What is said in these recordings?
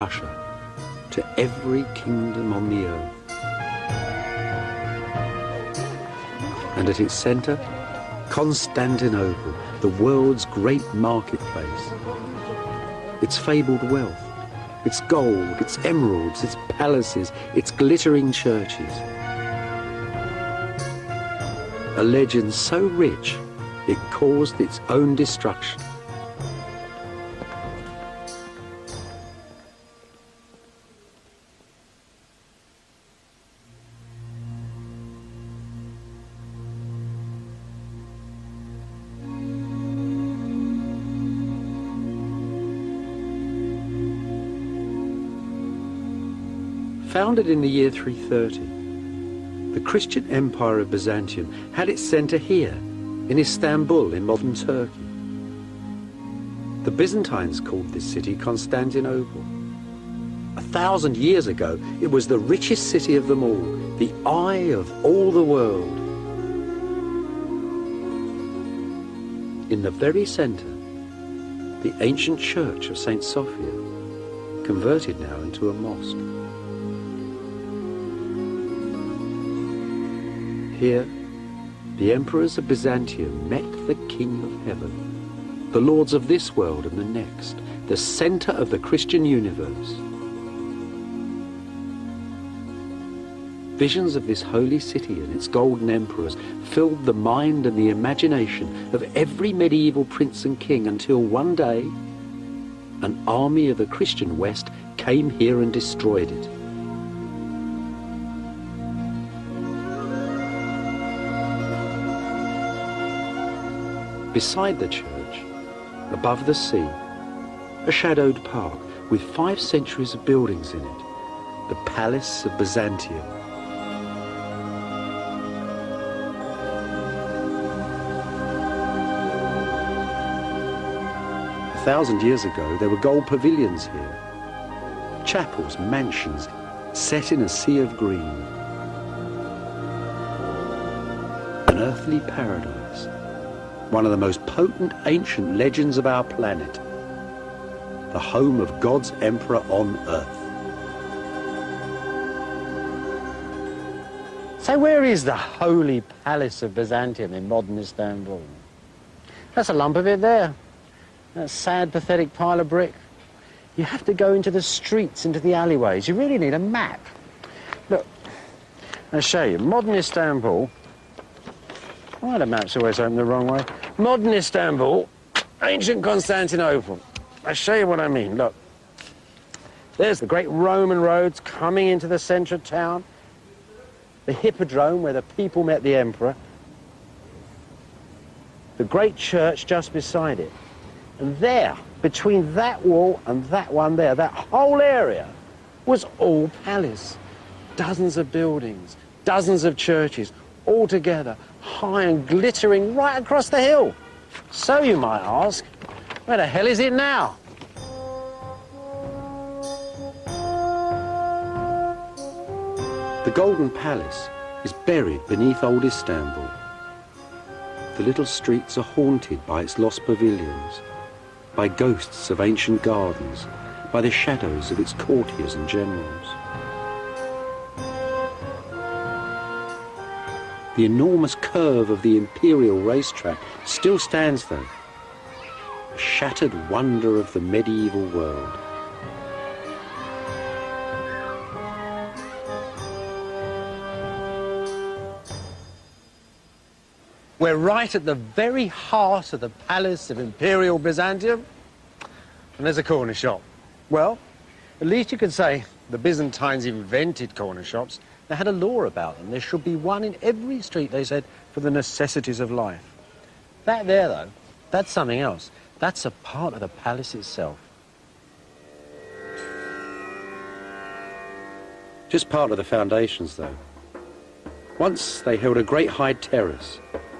Russia to every kingdom on the earth. And at its centre, Constantinople, the world's great marketplace. Its fabled wealth, its gold, its emeralds, its palaces, its glittering churches. A legend so rich, it caused its own destruction. Founded in the year 330, the Christian Empire of Byzantium had its centre here, in Istanbul, in modern Turkey. The Byzantines called this city Constantinople. 1,000 years ago, it was the richest city of them all, the eye of all the world. In the very centre, the ancient church of St. Sophia, converted now into a mosque. Here, the emperors of Byzantium met the King of Heaven, the lords of this world and the next, the centre of the Christian universe. Visions of this holy city and its golden emperors filled the mind and the imagination of every medieval prince and king until one day, an army of the Christian West came here and destroyed it. Beside the church, above the sea, a shadowed park with 5 centuries of buildings in it, the Palace of Byzantium. A 1,000 years ago, there were gold pavilions here, chapels, mansions, set in a sea of green. An earthly paradise. One of the most potent ancient legends of our planet, the home of God's emperor on earth. So where is the Holy Palace of Byzantium in modern Istanbul? That's a lump of it there. That sad, pathetic pile of brick. You have to go into the streets, into the alleyways. You really need a map. Look, I'll show you. Modern Istanbul. Why the map's always open the wrong way? Modern Istanbul, ancient Constantinople. I'll show you what I mean. Look, there's the great Roman roads coming into the centre of town, the hippodrome where the people met the emperor, the great church just beside it. And there, between that wall and that one there, that whole area was all palace. Dozens of buildings, dozens of churches, all together, high and glittering right across the hill. So you might ask, where the hell is it now? The Golden Palace is buried beneath old Istanbul. The little streets are haunted by its lost pavilions, by ghosts of ancient gardens, by the shadows of its courtiers and generals. The enormous curve of the imperial racetrack still stands though, a shattered wonder of the medieval world. We're right at the very heart of the Palace of Imperial Byzantium, and there's a corner shop. Well, at least you could say the Byzantines invented corner shops. They had a law about them. There should be one in every street, they said, for the necessities of life. That there, though, that's something else. That's a part of the palace itself. Just part of the foundations, though. Once they held a great high terrace,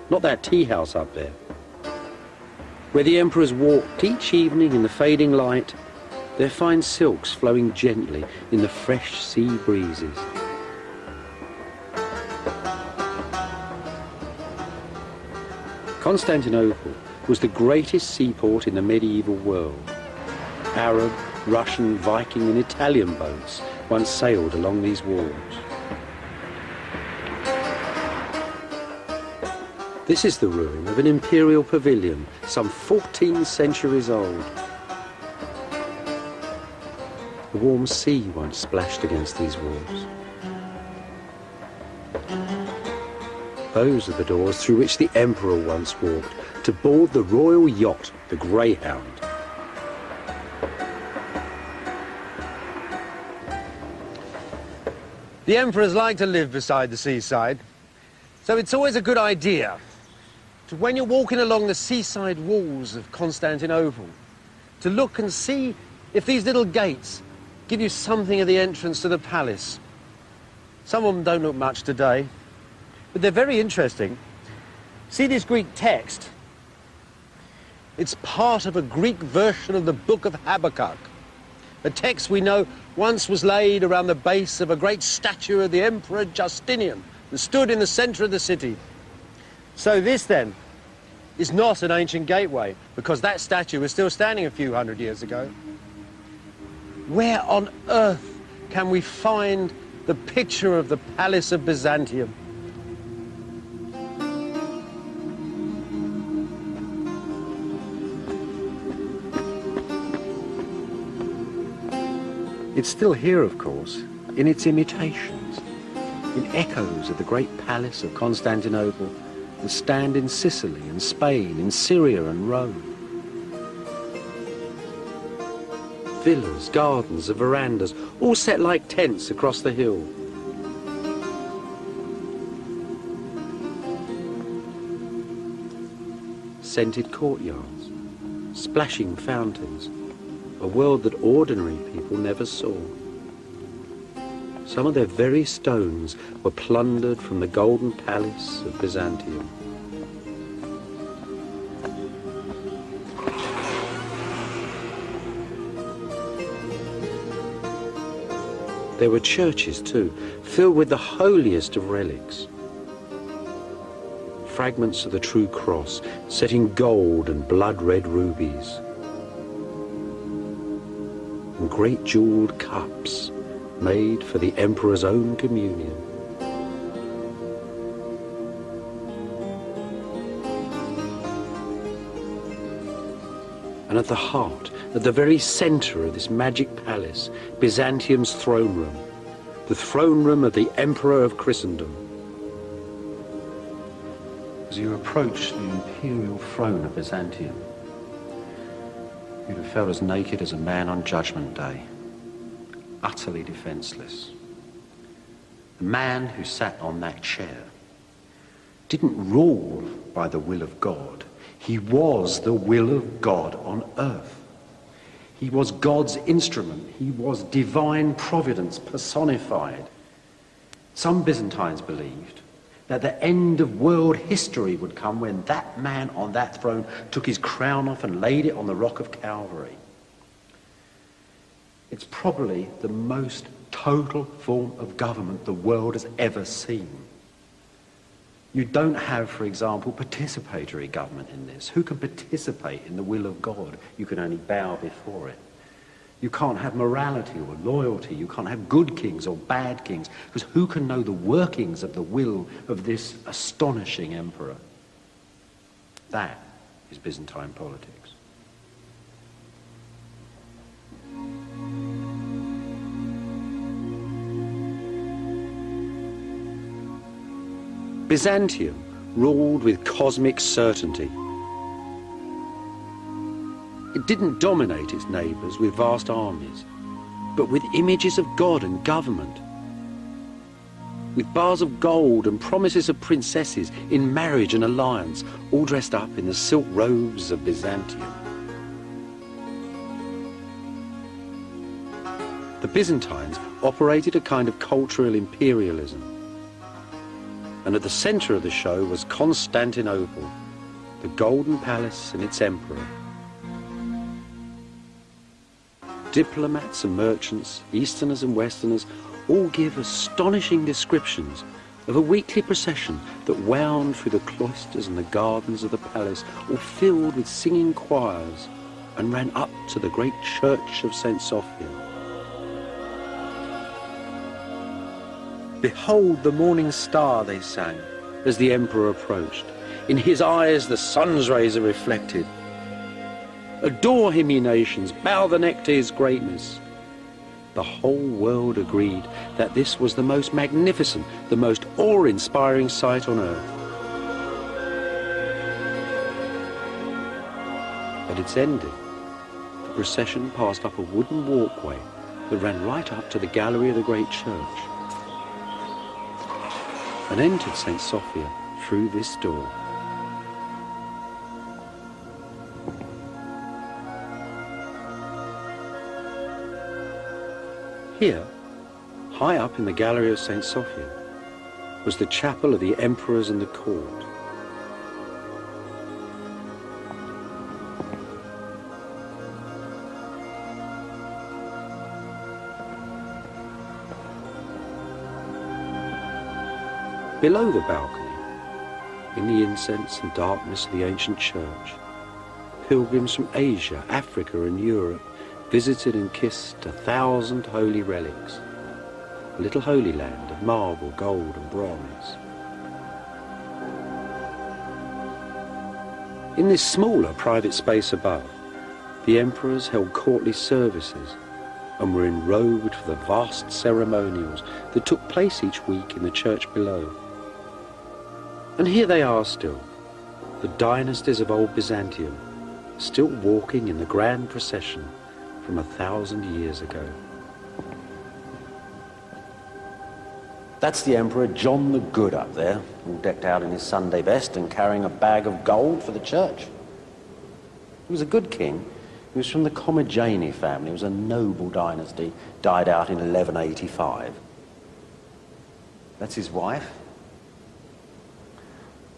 not that tea house up there, where the emperors walked each evening in the fading light, their fine silks flowing gently in the fresh sea breezes. Constantinople was the greatest seaport in the medieval world. Arab, Russian, Viking and Italian boats once sailed along these walls. This is the ruin of an imperial pavilion, some 14 centuries old. The warm sea once splashed against these walls. Those are the doors through which the emperor once walked to board the royal yacht, the Greyhound. The emperors like to live beside the seaside, so it's always a good idea to, when you're walking along the seaside walls of Constantinople, to look and see if these little gates give you something of the entrance to the palace. Some of them don't look much today, but they're very interesting. See this Greek text? It's part of a Greek version of the Book of Habakkuk, a text we know once was laid around the base of a great statue of the Emperor Justinian that stood in the centre of the city. So this, then, is not an ancient gateway, because that statue was still standing a few hundred years ago. Where on earth can we find the picture of the Palace of Byzantium? It's still here, of course, in its imitations, in echoes of the great palace of Constantinople that stand in Sicily and Spain, in Syria and Rome. Villas, gardens and verandas, all set like tents across the hill. Scented courtyards, splashing fountains, a world that ordinary people never saw. Some of their very stones were plundered from the golden palace of Byzantium. There were churches too, filled with the holiest of relics. Fragments of the true cross set in gold and blood-red rubies. And great jewelled cups made for the emperor's own communion. And at the heart, at the very centre of this magic palace, Byzantium's throne room, the throne room of the Emperor of Christendom. As you approach the imperial throne of Byzantium, you'd have felt as naked as a man on Judgment Day, utterly defenceless. The man who sat on that chair didn't rule by the will of God. He was the will of God on earth. He was God's instrument. He was divine providence personified. Some Byzantines believed that the end of world history would come when that man on that throne took his crown off and laid it on the rock of Calvary. It's probably the most total form of government the world has ever seen. You don't have, for example, participatory government in this. Who can participate in the will of God? You can only bow before it. You can't have morality or loyalty. You can't have good kings or bad kings, because who can know the workings of the will of this astonishing emperor? That is Byzantine politics. Byzantium ruled with cosmic certainty. It didn't dominate its neighbours with vast armies, but with images of God and government, with bars of gold and promises of princesses in marriage and alliance, all dressed up in the silk robes of Byzantium. The Byzantines operated a kind of cultural imperialism. And at the centre of the show was Constantinople, the Golden Palace and its emperor. Diplomats and merchants, Easterners and Westerners, all give astonishing descriptions of a weekly procession that wound through the cloisters and the gardens of the palace, all filled with singing choirs, and ran up to the great church of St. Sophia. Behold the morning star, they sang, as the emperor approached. In his eyes the sun's rays are reflected. Adore him, ye nations, bow the neck to his greatness. The whole world agreed that this was the most magnificent, the most awe-inspiring sight on earth. At its ending, the procession passed up a wooden walkway that ran right up to the gallery of the great church and entered St. Sophia through this door. Here, high up in the gallery of St. Sophia, was the chapel of the emperors and the court. Below the balcony, in the incense and darkness of the ancient church, pilgrims from Asia, Africa and Europe visited and kissed 1,000 holy relics, a little holy land of marble, gold and bronze. In this smaller private space above, the emperors held courtly services and were enrobed for the vast ceremonials that took place each week in the church below. And here they are still, the dynasties of old Byzantium, still walking in the grand procession from 1,000 years ago. That's the Emperor John the Good up there, all decked out in his Sunday best and carrying a bag of gold for the church. He was a good king. He was from the Commagene family. It was a noble dynasty, died out in 1185. That's his wife,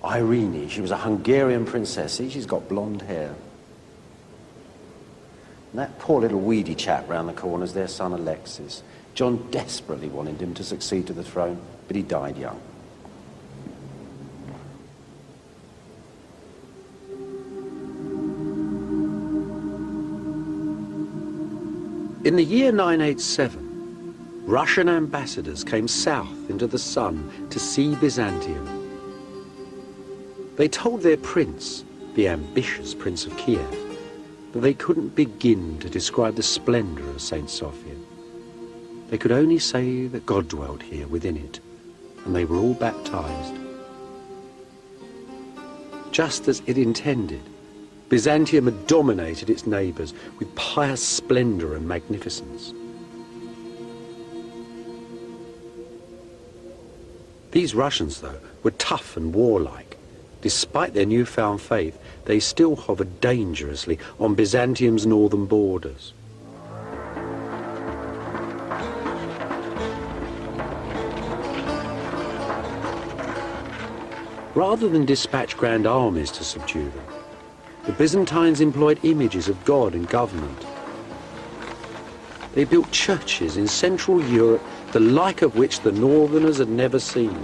Irene. She was a Hungarian princess. See, she's got blonde hair. And that poor little weedy chap round the corner is their son Alexis. John desperately wanted him to succeed to the throne, but he died young. In the year 987, Russian ambassadors came south into the sun to see Byzantium. They told their prince, the ambitious Prince of Kiev, that they couldn't begin to describe the splendor of St. Sophia. They could only say that God dwelt here within it, and they were all baptized. Just as it intended, Byzantium had dominated its neighbors with pious splendor and magnificence. These Russians, though, were tough and warlike. Despite their newfound faith, they still hovered dangerously on Byzantium's northern borders. Rather than dispatch grand armies to subdue them, the Byzantines employed images of God and government. They built churches in Central Europe, the like of which the Northerners had never seen.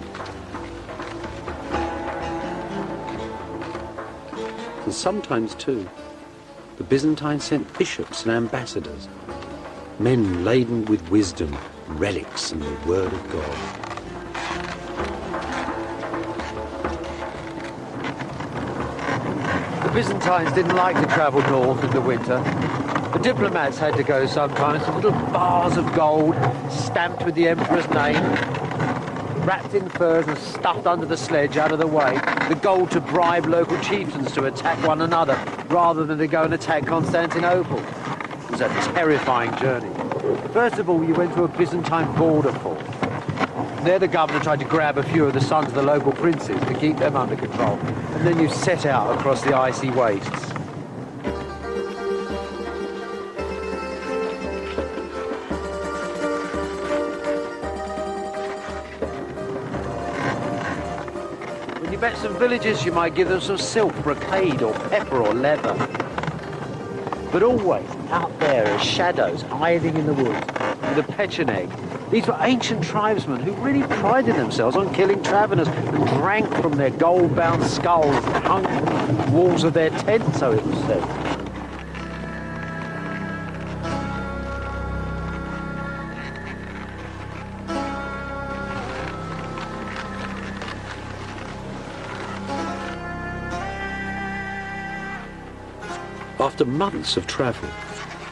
And sometimes, too, the Byzantines sent bishops and ambassadors, men laden with wisdom, relics and the word of God. The Byzantines didn't like to travel north in the winter. The diplomats had to go sometimes to little bars of gold stamped with the emperor's name, wrapped in furs and stuffed under the sledge out of the way, the gold to bribe local chieftains to attack one another rather than to go and attack Constantinople. It was a terrifying journey. First of all, you went to a Byzantine border fort. There the governor tried to grab a few of the sons of the local princes to keep them under control. And then you set out across the icy wastes. When you met some villagers, you might give them some silk, brocade, or pepper, or leather. But always out there as shadows hiding in the woods with a pecheneg. These were ancient tribesmen who really prided themselves on killing travellers and drank from their gold-bound skulls that hung on the walls of their tents, so it was said. After months of travel,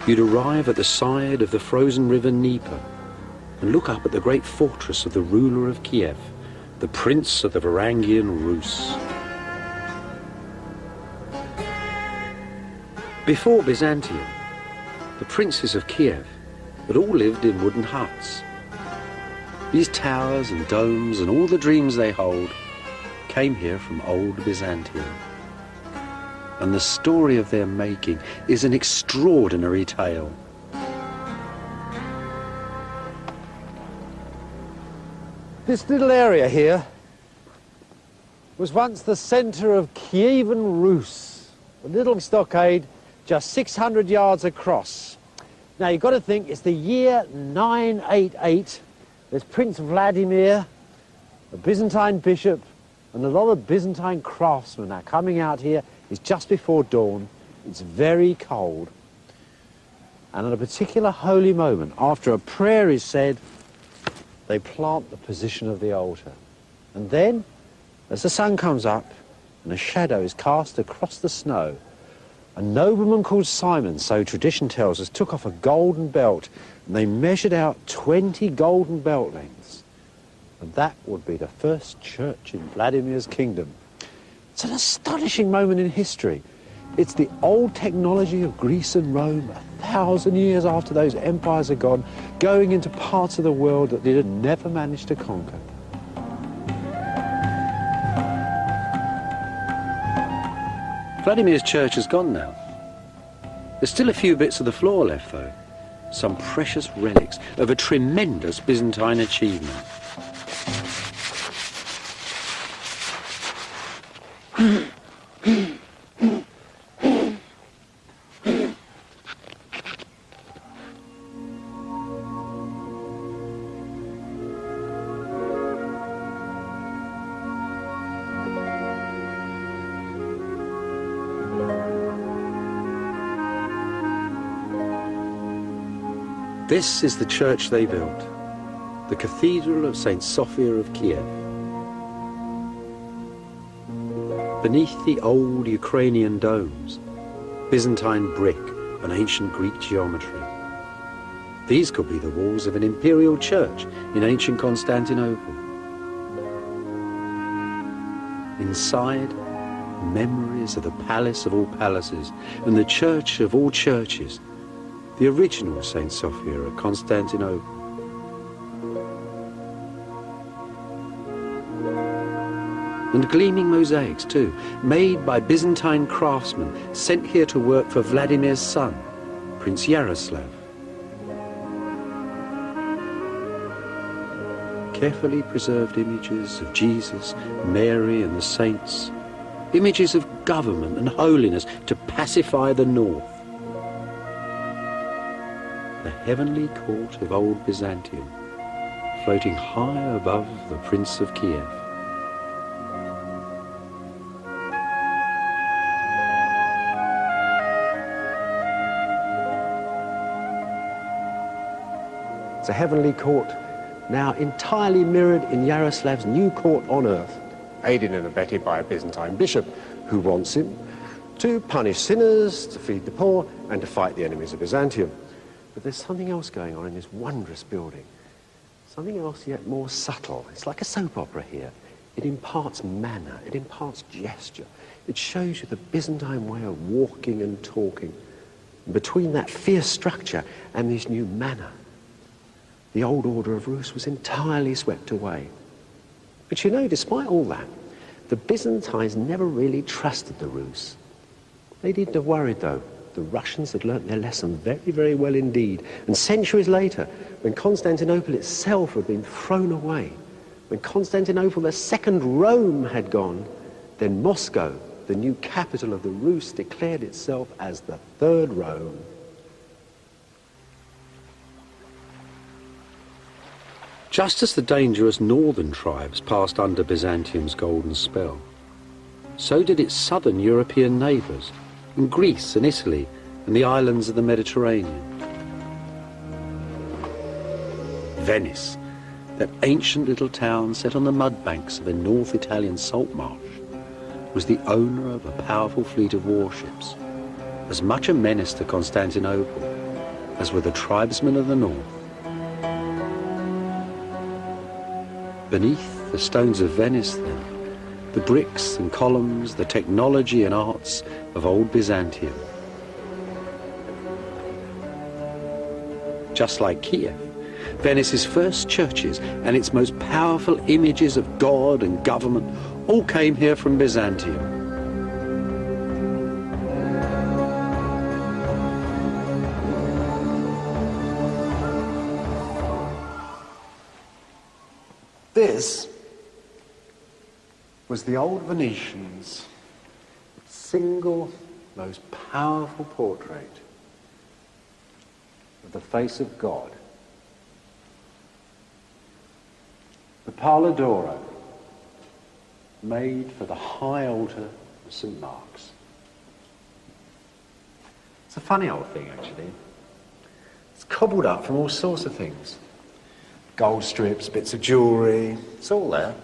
you'd arrive at the side of the frozen river Dnieper and look up at the great fortress of the ruler of Kiev, the prince of the Varangian Ruse. Before Byzantium, the princes of Kiev had all lived in wooden huts. These towers and domes and all the dreams they hold came here from old Byzantium. And the story of their making is an extraordinary tale. This little area here was once the centre of Kievan Ruse, a little stockade just 600 yards across. Now you've got to think it's the year 988. There's Prince Vladimir, a Byzantine bishop, and a lot of Byzantine craftsmen are coming out here. It's just before dawn. It's very cold. And at a particular holy moment, after a prayer is said, they plant the position of the altar. And then, as the sun comes up and a shadow is cast across the snow, a nobleman called Simon, so tradition tells us, took off a golden belt and they measured out 20 golden belt lengths. And that would be the first church in Vladimir's kingdom. It's an astonishing moment in history. It's the old technology of Greece and Rome, 1,000 years after those empires are gone, going into parts of the world that they had never managed to conquer. Vladimir's church is gone now. There's still a few bits of the floor left, though. Some precious relics of a tremendous Byzantine achievement. This is the church they built, the Cathedral of St. Sophia of Kiev. Beneath the old Ukrainian domes, Byzantine brick and ancient Greek geometry. These could be the walls of an imperial church in ancient Constantinople. Inside, memories of the palace of all palaces and the church of all churches, the original St. Sophia of Constantinople. And gleaming mosaics too, made by Byzantine craftsmen sent here to work for Vladimir's son, Prince Yaroslav. Carefully preserved images of Jesus, Mary and the saints, images of government and holiness to pacify the north. The heavenly court of old Byzantium, floating high above the Prince of Kiev. It's a heavenly court, now entirely mirrored in Yaroslav's new court on earth, aided and abetted by a Byzantine bishop who wants him to punish sinners, to feed the poor, and to fight the enemies of Byzantium. But there's something else going on in this wondrous building. Something else yet more subtle. It's like a soap opera here. It imparts manner, it imparts gesture. It shows you the Byzantine way of walking and talking. And between that fierce structure and this new manner, the old order of Ruse was entirely swept away. But you know, despite all that, the Byzantines never really trusted the Ruse. They needn't have worried, though. The Russians had learnt their lesson very, very well indeed. And centuries later, when Constantinople itself had been thrown away, when Constantinople, the second Rome, had gone, then Moscow, the new capital of the Rus, declared itself as the third Rome. Just as the dangerous northern tribes passed under Byzantium's golden spell, so did its southern European neighbours, in Greece and Italy and the islands of the Mediterranean. Venice, that ancient little town set on the mud banks of a North Italian salt marsh, was the owner of a powerful fleet of warships, as much a menace to Constantinople as were the tribesmen of the north. Beneath the stones of Venice, then, the bricks and columns, the technology and arts of old Byzantium. Just like Kiev, Venice's first churches and its most powerful images of God and government all came here from Byzantium. This was the old Venetians' single most powerful portrait of the face of God. The Pala d'Oro, made for the high altar of St. Mark's. It's a funny old thing, actually. It's cobbled up from all sorts of things. Gold strips, bits of jewellery, it's all there,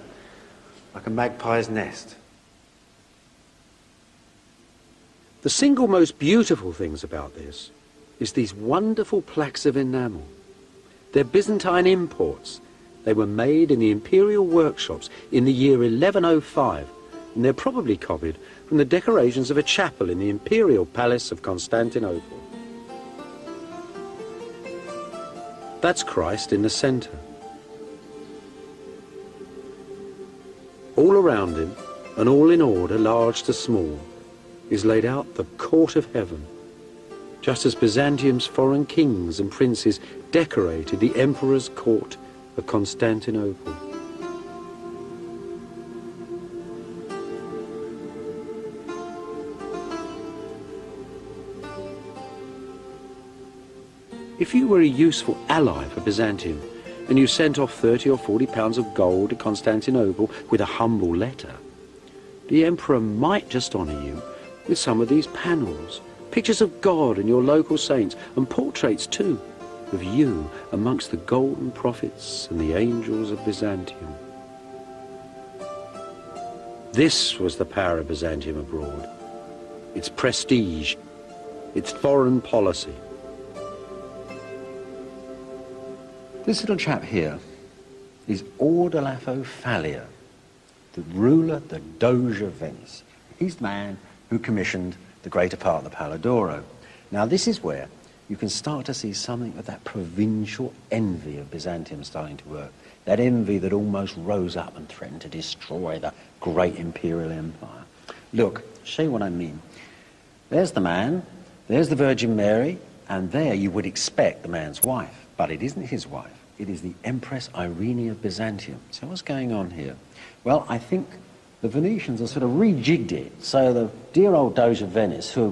like a magpie's nest. The single most beautiful things about this is these wonderful plaques of enamel. They're Byzantine imports. They were made in the imperial workshops in the year 1105, and they're probably copied from the decorations of a chapel in the imperial palace of Constantinople. That's Christ in the centre. All around him, and all in order, large to small, is laid out the court of heaven, just as Byzantium's foreign kings and princes decorated the emperor's court of Constantinople. If you were a useful ally for Byzantium, and you sent off 30 or 40 pounds of gold to Constantinople with a humble letter, the emperor might just honour you with some of these panels, pictures of God and your local saints, and portraits too of you amongst the golden prophets and the angels of Byzantium. This was the power of Byzantium abroad, its prestige, its foreign policy. This little chap here is Ordelafo Faglia, the ruler, the Doge of Venice. He's the man who commissioned the greater part of the Pala d'Oro. Now this is where you can start to see something of that provincial envy of Byzantium starting to work. That envy that almost rose up and threatened to destroy the great imperial empire. Look, show you what I mean. There's the man, there's the Virgin Mary, and there you would expect the man's wife. But it isn't his wife. It is the Empress Irene of Byzantium. So what's going on here? Well, I think the Venetians have sort of rejigged it. So the dear old Doge of Venice, who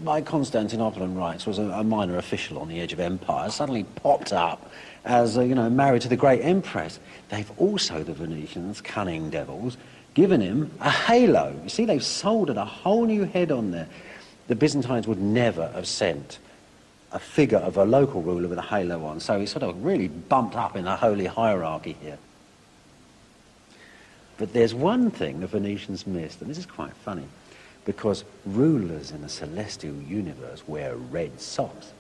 by Constantinopolitan rights was a minor official on the edge of empire, suddenly popped up as, married to the great Empress. They've also, the Venetians, cunning devils, given him a halo. You see, they've soldered a whole new head on there. The Byzantines would never have sent a figure of a local ruler with a halo on, so he's sort of really bumped up in the holy hierarchy here. But there's one thing the Venetians missed, and this is quite funny, because rulers in the celestial universe wear red socks.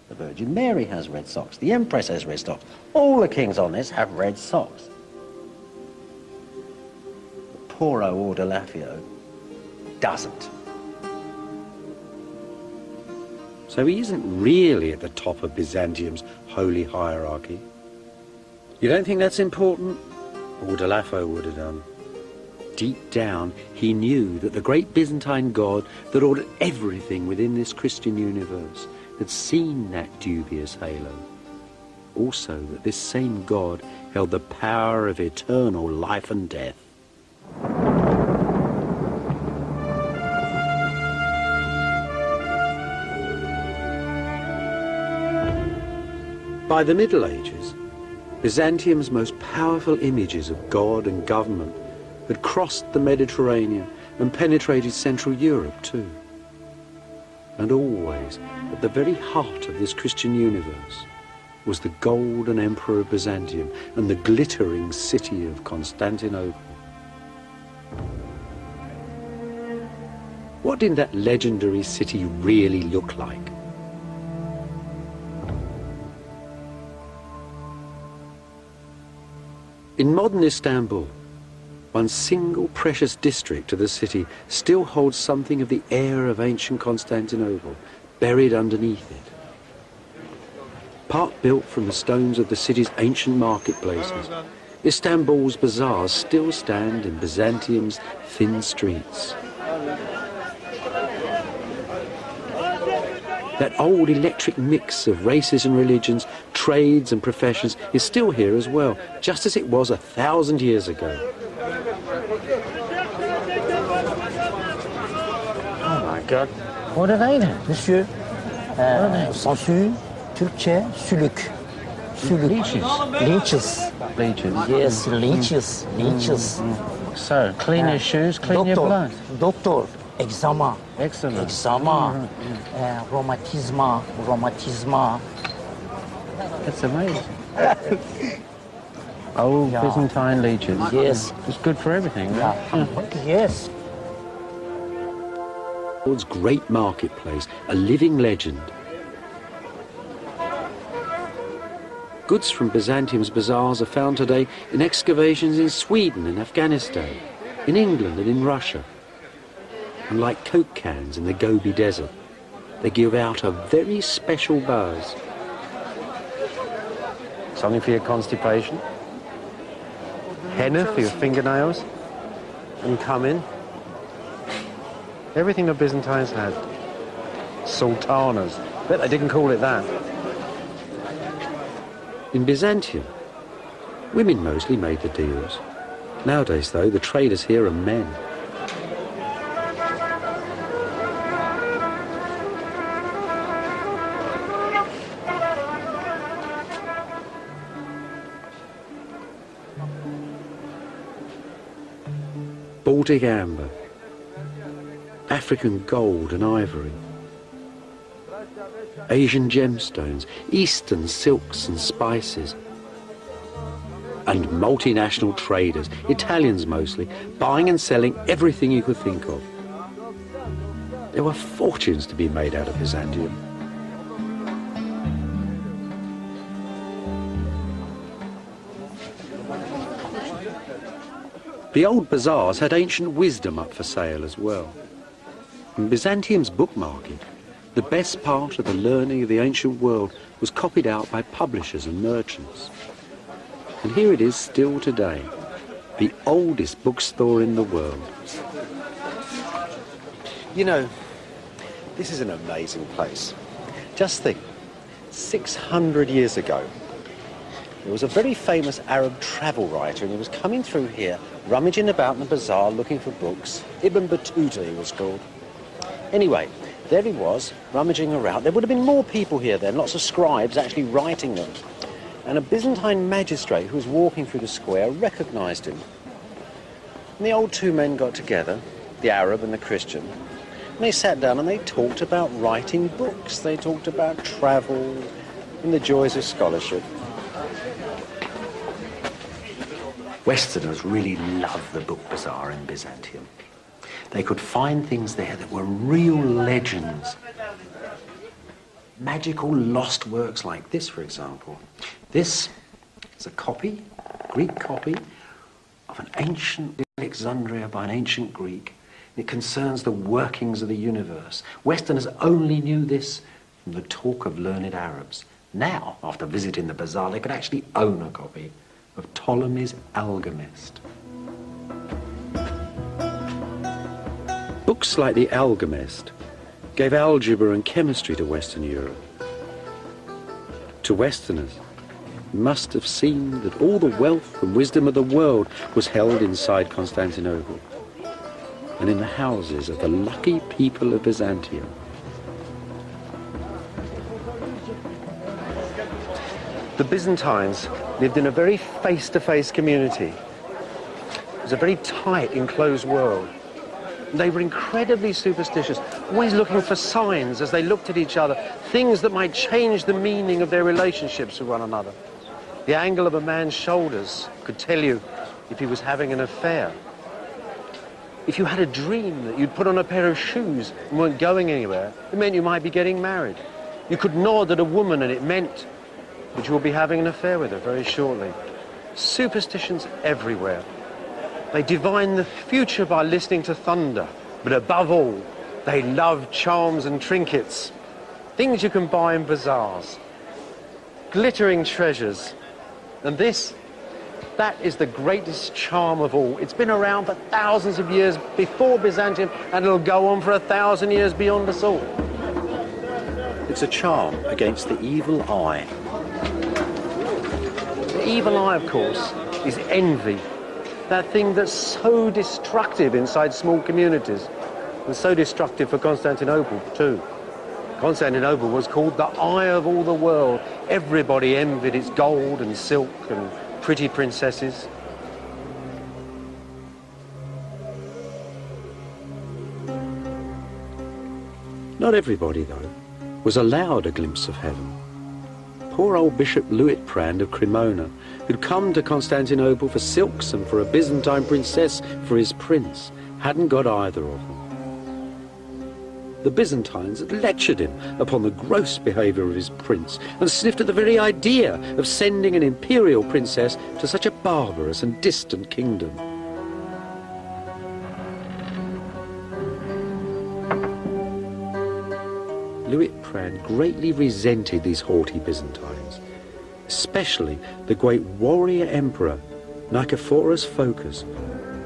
The Virgin Mary has red socks, the Empress has red socks, all the kings on this have red socks. But poor old Ordelafo doesn't. So he isn't really at the top of Byzantium's holy hierarchy. You don't think that's important? Ordelafo would have done. Deep down, he knew that the great Byzantine God that ordered everything within this Christian universe had seen that dubious halo. Also that this same God held the power of eternal life and death. By the Middle Ages, Byzantium's most powerful images of God and government had crossed the Mediterranean and penetrated Central Europe too. And always, at the very heart of this Christian universe, was the golden emperor of Byzantium and the glittering city of Constantinople. What did that legendary city really look like? In modern Istanbul, one single precious district of the city still holds something of the air of ancient Constantinople buried underneath it. Part built from the stones of the city's ancient marketplaces, Istanbul's bazaars still stand in Byzantium's thin streets. That old electric mix of races and religions, trades and professions is still here as well, just as it was 1,000 years ago. Oh my God. What are they then? Monsieur, sansü, Türkçe, sülük. Sülük. Leeches. Leeches. Leeches. Yes, leeches. Leeches. So, clean your shoes, clean your blood. Doctor, eczema. Eczema. Eczema. Rheumatisma. That's amazing. Old Byzantine leeches. Yes. It's good for everything, right? Yes. Istanbul's great marketplace, a living legend. Goods from Byzantium's bazaars are found today in excavations in Sweden and Afghanistan, in England and in Russia. And like Coke cans in the Gobi Desert, they give out a very special buzz. Something for your constipation. Henna for your fingernails. And come in. Everything the Byzantines had. Sultanas. Bet they didn't call it that. In Byzantium, women mostly made the deals. Nowadays, though, the traders here are men. Baltic amber, African gold and ivory, Asian gemstones, Eastern silks and spices, and multinational traders, Italians mostly, buying and selling everything you could think of. There were fortunes to be made out of Byzantium. The old bazaars had ancient wisdom up for sale as well. In Byzantium's book market, the best part of the learning of the ancient world was copied out by publishers and merchants. And here it is still today, the oldest bookstore in the world. You know, this is an amazing place. Just think, 600 years ago, there was a very famous Arab travel writer, and he was coming through here, rummaging about in the bazaar looking for books. Ibn Battuta, he was called. Anyway, there he was, rummaging around. There would have been more people here then, lots of scribes actually writing them. And a Byzantine magistrate who was walking through the square recognized him. And the old two men got together, the Arab and the Christian, and they sat down and they talked about writing books. They talked about travel and the joys of scholarship. Westerners really loved the book bazaar in Byzantium. They could find things there that were real legends. Magical lost works like this, for example. This is a copy, Greek copy, of an ancient Alexandria by an ancient Greek. It concerns the workings of the universe. Westerners only knew this from the talk of learned Arabs. Now, after visiting the bazaar, they could actually own a copy of Ptolemy's Alchemist. Books like the Alchemist gave algebra and chemistry to Western Europe. To Westerners, it must have seemed that all the wealth and wisdom of the world was held inside Constantinople and in the houses of the lucky people of Byzantium. The Byzantines lived in a very face-to-face community. It was a very tight, enclosed world. They were incredibly superstitious, always looking for signs as they looked at each other, things that might change the meaning of their relationships with one another. The angle of a man's shoulders could tell you if he was having an affair. If you had a dream that you'd put on a pair of shoes and weren't going anywhere, it meant you might be getting married. You could nod at a woman and it meant that you will be having an affair with her very shortly. Superstitions everywhere. They divine the future by listening to thunder, but above all, they love charms and trinkets, things you can buy in bazaars, glittering treasures. And that is the greatest charm of all. It's been around for thousands of years before Byzantium, and it'll go on for 1,000 years beyond us all. It's a charm against the evil eye. The evil eye, of course, is envy. That thing that's so destructive inside small communities, and so destructive for Constantinople, too. Constantinople was called the eye of all the world. Everybody envied its gold and silk and pretty princesses. Not everybody, though, was allowed a glimpse of heaven. Poor old Bishop Luitprand of Cremona, who'd come to Constantinople for silks and for a Byzantine princess for his prince, hadn't got either of them. The Byzantines had lectured him upon the gross behaviour of his prince and sniffed at the very idea of sending an imperial princess to such a barbarous and distant kingdom. Luitprand greatly resented these haughty Byzantines, especially the great warrior emperor Nicephorus Phocas,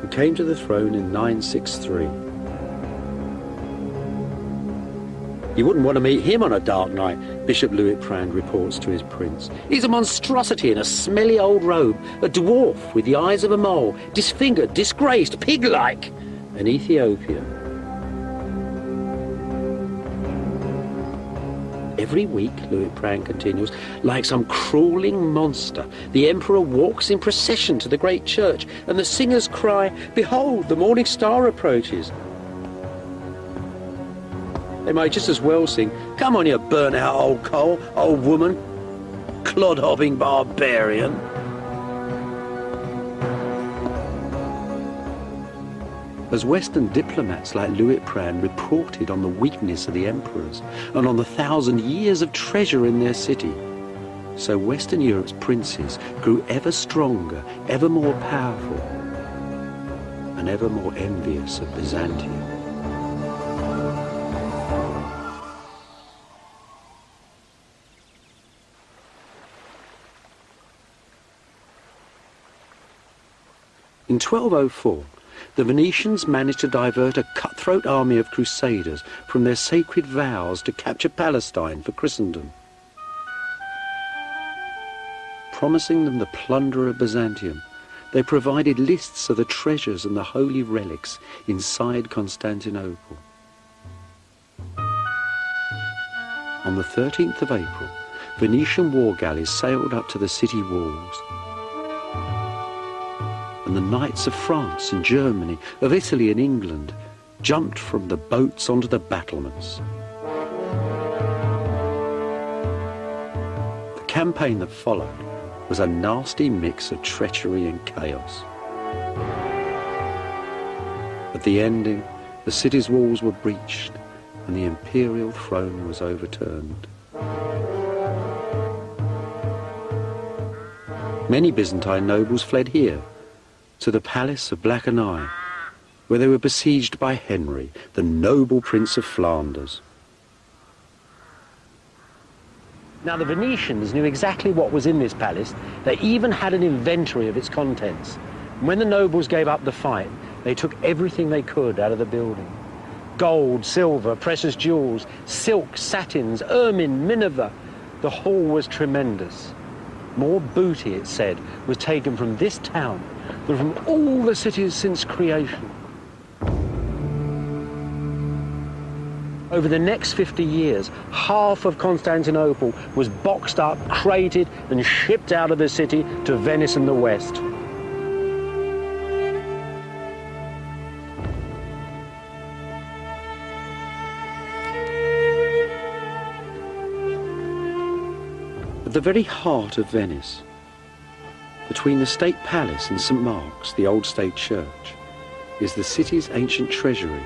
who came to the throne in 963. You wouldn't want to meet him on a dark night, Bishop Luitprand reports to his prince. He's a monstrosity in a smelly old robe, a dwarf with the eyes of a mole, disfigured, disgraced, pig-like, an Ethiopian. Every week, Luitprand continues, like some crawling monster, the emperor walks in procession to the great church, and the singers cry, "Behold, the morning star approaches." They might just as well sing, "Come on, you burnt-out old coal, old woman, clod-hopping barbarian." As Western diplomats like Luitprand reported on the weakness of the emperors and on the 1,000 years of treasure in their city, so Western Europe's princes grew ever stronger, ever more powerful, and ever more envious of Byzantium. In 1204, the Venetians managed to divert a cutthroat army of crusaders from their sacred vows to capture Palestine for Christendom. Promising them the plunder of Byzantium, they provided lists of the treasures and the holy relics inside Constantinople. On the 13th of April, Venetian war galleys sailed up to the city walls, and the knights of France and Germany, of Italy and England, jumped from the boats onto the battlements. The campaign that followed was a nasty mix of treachery and chaos. At the ending, the city's walls were breached and the imperial throne was overturned. Many Byzantine nobles fled here, to the palace of Black and Eye, where they were besieged by Henry, the noble Prince of Flanders. Now, the Venetians knew exactly what was in this palace. They even had an inventory of its contents. And when the nobles gave up the fight, they took everything they could out of the building. Gold, silver, precious jewels, silk, satins, ermine, minerva. The haul was tremendous. More booty, it said, was taken from this town than from all the cities since creation. Over the next 50 years, half of Constantinople was boxed up, crated, and shipped out of the city to Venice and the West. At the very heart of Venice, between the State Palace and St. Mark's, the old state church, is the city's ancient treasury,